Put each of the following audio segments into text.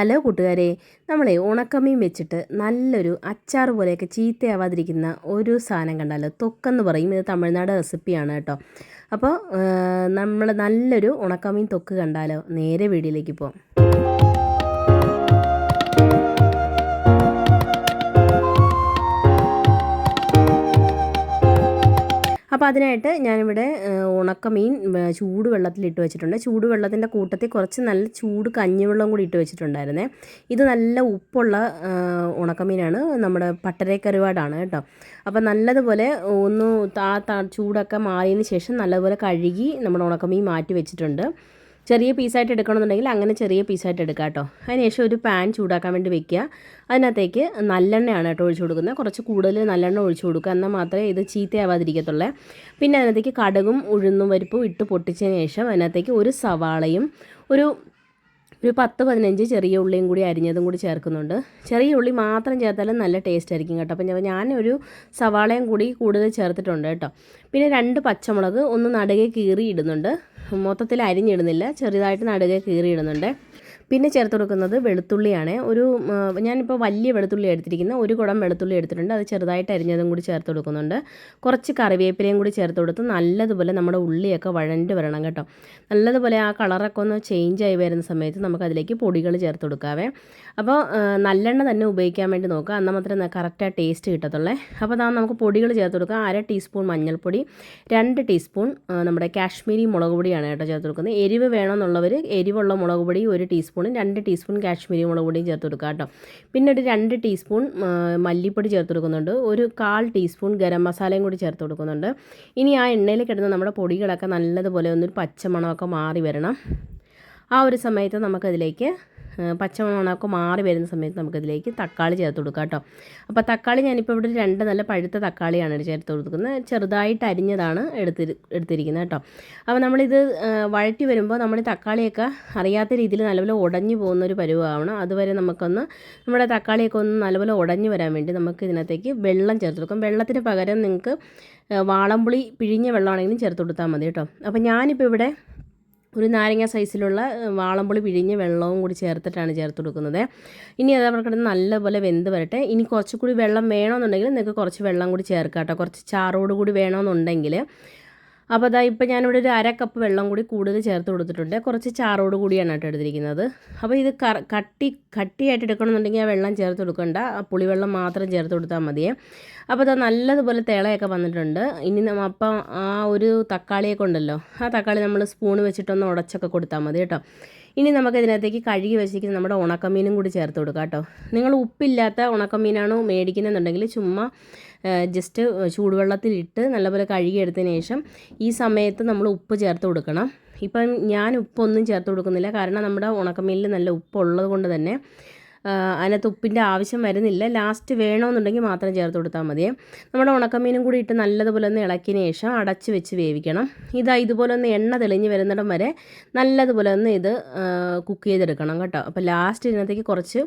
Hello കൂട്ടുകാരെ, നമ്മളെ ഉണക്കമീൻ വെച്ചിട്ട് നല്ലൊരു അച്ചാർ പോലെയൊക്കെ ചീത്തയാവാതിരിക്കുന്ന ഒരു സാധനം കണ്ടാലോ. തൊക്കെന്ന് പറയും. ഇത് തമിഴ്നാട് റെസിപ്പിയാണ് കേട്ടോ. അപ്പോൾ നമ്മൾ നല്ലൊരു ഉണക്കമീൻ തൊക്ക് കണ്ടാലോ. നേരെ വീഡിയോയിലേക്ക് പോകാം. അപ്പോൾ അതിനായിട്ട് ഞാനിവിടെ ഉണക്കമീൻ ചൂടുവെള്ളത്തിലിട്ട് വെച്ചിട്ടുണ്ട്. ചൂടുവെള്ളത്തിൻ്റെ കൂട്ടത്തിൽ കുറച്ച് നല്ല ചൂട് കഞ്ഞിവെള്ളം കൂടി ഇട്ട് വെച്ചിട്ടുണ്ടായിരുന്നേ. ഇത് നല്ല ഉപ്പുള്ള ഉണക്കമീനാണ്, നമ്മുടെ പട്ടരക്കരുവാടാണ് കേട്ടോ. അപ്പോൾ നല്ലതുപോലെ ഒന്ന് ചൂടൊക്കെ മാറിയതിന് ശേഷം നല്ലതുപോലെ കഴുകി നമ്മുടെ ഉണക്കമീൻ മാറ്റി വെച്ചിട്ടുണ്ട്. ചെറിയ പീസായിട്ട് എടുക്കണമെന്നുണ്ടെങ്കിൽ അങ്ങനെ ചെറിയ പീസായിട്ട് എടുക്കാം കേട്ടോ. അതിനുശേഷം ഒരു പാൻ ചൂടാക്കാൻ വേണ്ടി വെക്കുക. അതിനകത്തേക്ക് നല്ലെണ്ണയാണ് കേട്ടോ ഒഴിച്ചു കൊടുക്കുന്നത്. കുറച്ച് കൂടുതൽ നല്ലെണ്ണ ഒഴിച്ചു കൊടുക്കുക, എന്നാൽ മാത്രമേ ഇത് ചീത്തയാവാതിരിക്കത്തുള്ളൂ. പിന്നെ അതിനകത്തേക്ക് കടുകും ഉഴുന്നും പരിപ്പും ഇട്ട് പൊട്ടിച്ചതിന് ശേഷം അതിനകത്തേക്ക് ഒരു സവാളയും ഒരു 10-15 ചെറിയ ഉള്ളിയും കൂടി അരിഞ്ഞതും കൂടി ചേർക്കുന്നുണ്ട്. ചെറിയ ഉള്ളി മാത്രം ചേർത്താലും നല്ല ടേസ്റ്റ് ആയിരിക്കും കേട്ടോ. അപ്പം ഞാനൊരു സവാളയും കൂടി കൂടുതൽ ചേർത്തിട്ടുണ്ട് കേട്ടോ. പിന്നെ 2 പച്ചമുളക് ഒന്ന് നടുകെ കീറി ഇടുന്നുണ്ട്. മൊത്തത്തിൽ അരിഞ്ഞിടുന്നില്ല, ചെറുതായിട്ട് നടുകെ കീറി ഇടുന്നുണ്ട്. പിന്നെ ചേർത്ത് കൊടുക്കുന്നത് വെളുത്തുള്ളിയാണ്. ഞാനിപ്പോൾ വലിയ വെളുത്തുള്ളി എടുത്തിരിക്കുന്നത്, ഒരു കുടം വെളുത്തുള്ളി എടുത്തിട്ടുണ്ട്. അത് ചെറുതായിട്ട് അരിഞ്ഞതും കൂടി ചേർത്ത് കൊടുക്കുന്നുണ്ട്. കുറച്ച് കറിവേപ്പിലയും കൂടി ചേർത്ത് കൊടുത്ത് നല്ലതുപോലെ നമ്മുടെ ഉള്ളിയൊക്കെ വഴണ്ട് വരണം കേട്ടോ. നല്ലതുപോലെ ആ കളറൊക്കെ ഒന്ന് ചേഞ്ച് ആയി വരുന്ന സമയത്ത് നമുക്കതിലേക്ക് പൊടികൾ ചേർത്ത് കൊടുക്കാവേ. അപ്പോൾ നല്ലെണ്ണ തന്നെ ഉപയോഗിക്കാൻ വേണ്ടി നോക്കുക, എന്നാൽ മാത്രമേ കറക്റ്റ് ആ ടേസ്റ്റ് കിട്ടത്തുള്ളേ. അപ്പോൾ നമുക്ക് പൊടികൾ ചേർത്ത് കൊടുക്കുക. 1/2 ടീസ്പൂൺ മഞ്ഞൾപ്പൊടി, 2 ടീസ്പൂൺ നമ്മുടെ കാശ്മീരി മുളക് പൊടിയാണ് കേട്ടോ ചേർത്ത് കൊടുക്കുന്നത്. എരിവ് വേണമെന്നുള്ളവർ എരിവുള്ള മുളക് പൊടി 1 ടീസ്പൂൺ, 2 ടീസ്പൂൺ കാശ്മീരി മുളക് പൊടിയും ചേർത്ത് കൊടുക്കുക കേട്ടോ. പിന്നെ ഒരു 2 ടീസ്പൂൺ മല്ലിപ്പൊടി ചേർത്ത് കൊടുക്കുന്നുണ്ട്. ഒരു 1/4 ടീസ്പൂൺ ഗരം മസാലയും കൂടി ചേർത്ത് കൊടുക്കുന്നുണ്ട്. ഇനി ആ എണ്ണയിൽ കിടന്ന നമ്മുടെ പൊടികളൊക്കെ നല്ലതുപോലെ ഒന്നൊരു പച്ചമണമൊക്കെ മാറി വരണം. ആ ഒരു സമയത്ത് നമുക്കതിലേക്ക് പച്ചമണമൊക്കെ മാറി വരുന്ന സമയത്ത് നമുക്കതിലേക്ക് തക്കാളി ചേർത്ത് കൊടുക്കാം കേട്ടോ. അപ്പോൾ തക്കാളി ഞാനിപ്പോൾ ഇവിടെ 2 നല്ല പഴുത്ത തക്കാളിയാണ് ചേർത്ത് കൊടുക്കുന്നത്. ചെറുതായിട്ട് അരിഞ്ഞതാണ് എടുത്തിരിക്കുന്നത് കേട്ടോ. അപ്പോൾ നമ്മളിത് വഴറ്റി വരുമ്പോൾ നമ്മൾ തക്കാളിയൊക്കെ അറിയാത്ത രീതിയിൽ നല്ലപോലെ ഉടഞ്ഞു പോകുന്നൊരു പരുവമാവണം. അതുവരെ നമ്മുടെ തക്കാളിയൊക്കെ ഒന്ന് നല്ലപോലെ ഉടഞ്ഞു വരാൻ വേണ്ടി നമുക്ക് ഇതിനകത്തേക്ക് വെള്ളം ചേർത്ത് കൊടുക്കാം. വെള്ളത്തിന് പകരം നിങ്ങൾക്ക് വാളംപുളി പിഴിഞ്ഞ വെള്ളമാണെങ്കിലും ചേർത്ത് കൊടുത്താൽ മതി കേട്ടോ. അപ്പോൾ ഞാനിപ്പോൾ ഇവിടെ ഒരു നാരങ്ങ സൈസിലുള്ള വാളംപുളി പിഴിഞ്ഞ വെള്ളവും കൂടി ചേർത്തിട്ടാണ് ചേർത്ത് കൊടുക്കുന്നത്. ഇനി അത് അവിടെ കിടന്ന് നല്ലപോലെ വെന്ത് വരട്ടെ. ഇനി കുറച്ചുകൂടി വെള്ളം വേണമെന്നുണ്ടെങ്കിൽ നിങ്ങൾക്ക് കുറച്ച് വെള്ളം കൂടി ചേർക്കാം കേട്ടോ, കുറച്ച് ചാറോട് കൂടി വേണമെന്നുണ്ടെങ്കിൽ. അപ്പോൾ ഇപ്പോൾ ഞാനിവിടെ ഒരു 1/2 കപ്പ് വെള്ളം കൂടി കൂടുതൽ ചേർത്ത് കൊടുത്തിട്ടുണ്ട്. കുറച്ച് ചാറോട് കൂടിയാണ് കേട്ടോ എടുത്തിരിക്കുന്നത്. അപ്പോൾ ഇത് കട്ടിയായിട്ട് എടുക്കണമെന്നുണ്ടെങ്കിൽ ആ വെള്ളം ചേർത്ത് കൊടുക്കണ്ട, ആ പുളിവെള്ളം മാത്രം ചേർത്ത് കൊടുത്താൽ മതിയേ. അപ്പോൾ നല്ലതുപോലെ തിളയൊക്കെ വന്നിട്ടുണ്ട്. ഇനി അപ്പം ആ ഒരു തക്കാളിയൊക്കെ ഉണ്ടല്ലോ, ആ തക്കാളി നമ്മൾ സ്പൂൺ വെച്ചിട്ടൊന്ന് ഉടച്ചൊക്കെ കൊടുത്താൽ മതി കേട്ടോ. ഇനി നമുക്കിതിനകത്തേക്ക് കഴുകി വെച്ചിരിക്കുന്ന നമ്മുടെ ഉണക്കമീനും കൂടി ചേർത്ത് കൊടുക്കാം കേട്ടോ. നിങ്ങൾ ഉപ്പില്ലാത്ത ഉണക്കമീനാണോ മേടിക്കുന്നതെന്നുണ്ടെങ്കിൽ ചുമ്മാ ജസ്റ്റ് ചൂടുവെള്ളത്തിലിട്ട് നല്ലപോലെ കഴുകിയെടുത്തതിന് ശേഷം ഈ സമയത്ത് നമ്മൾ ഉപ്പ് ചേർത്ത് കൊടുക്കണം. ഇപ്പം ഞാൻ ഉപ്പൊന്നും ചേർത്ത് കൊടുക്കുന്നില്ല, കാരണം നമ്മുടെ ഉണക്കമീനിൽ നല്ല ഉപ്പുള്ളത് കൊണ്ട് തന്നെ അതിനകത്ത് ഉപ്പിൻ്റെ ആവശ്യം വരുന്നില്ല. ലാസ്റ്റ് വേണമെന്നുണ്ടെങ്കിൽ മാത്രം ചേർത്ത് കൊടുത്താൽ മതിയേ. നമ്മുടെ ഉണക്കമീനും കൂടി ഇട്ട് നല്ലതുപോലെ ഒന്ന് ഇളക്കിയതിന് ശേഷം അടച്ച് വെച്ച് വേവിക്കണം. ഇതുപോലെ ഒന്ന് എണ്ണ തെളിഞ്ഞ് വരുന്നിടം വരെ നല്ലതുപോലെ ഒന്ന് ഇത് കുക്ക് ചെയ്തെടുക്കണം കേട്ടോ. അപ്പോൾ ലാസ്റ്റ് ഇതിനകത്തേക്ക് കുറച്ച്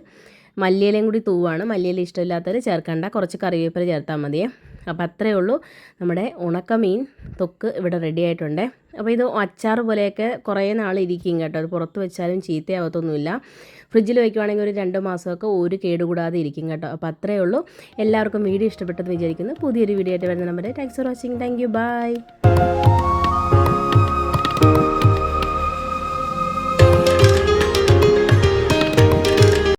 മല്ലിയിലയും കൂടി തൂവാണ്. മല്ലിയില ഇഷ്ടമില്ലാത്തവർ ചേർക്കണ്ട, കുറച്ച് കറിവേപ്പില ചേർത്താൽ മതിയേ. അപ്പോൾ അത്രയേ ഉള്ളൂ, നമ്മുടെ ഉണക്കമീൻ തൊക്ക് ഇവിടെ റെഡി ആയിട്ടുണ്ട്. അപ്പോൾ ഇത് അച്ചാർ പോലെയൊക്കെ കുറേ നാൾ ഇരിക്കും കേട്ടോ. അത് പുറത്ത് വെച്ചാലും ചീത്തയാവത്തൊന്നുമില്ല. ഫ്രിഡ്ജിൽ വയ്ക്കുവാണെങ്കിൽ ഒരു 2 മാസമൊക്കെ ഒരു കേടുകൂടാതെ ഇരിക്കും കേട്ടോ. അപ്പോൾ അത്രയേ ഉള്ളൂ. എല്ലാവർക്കും വീഡിയോ ഇഷ്ടപ്പെട്ടെന്ന് വിചാരിക്കുന്നു. പുതിയൊരു വീഡിയോ ആയിട്ട് വരുന്ന number. Thanks for watching. Thank you. By.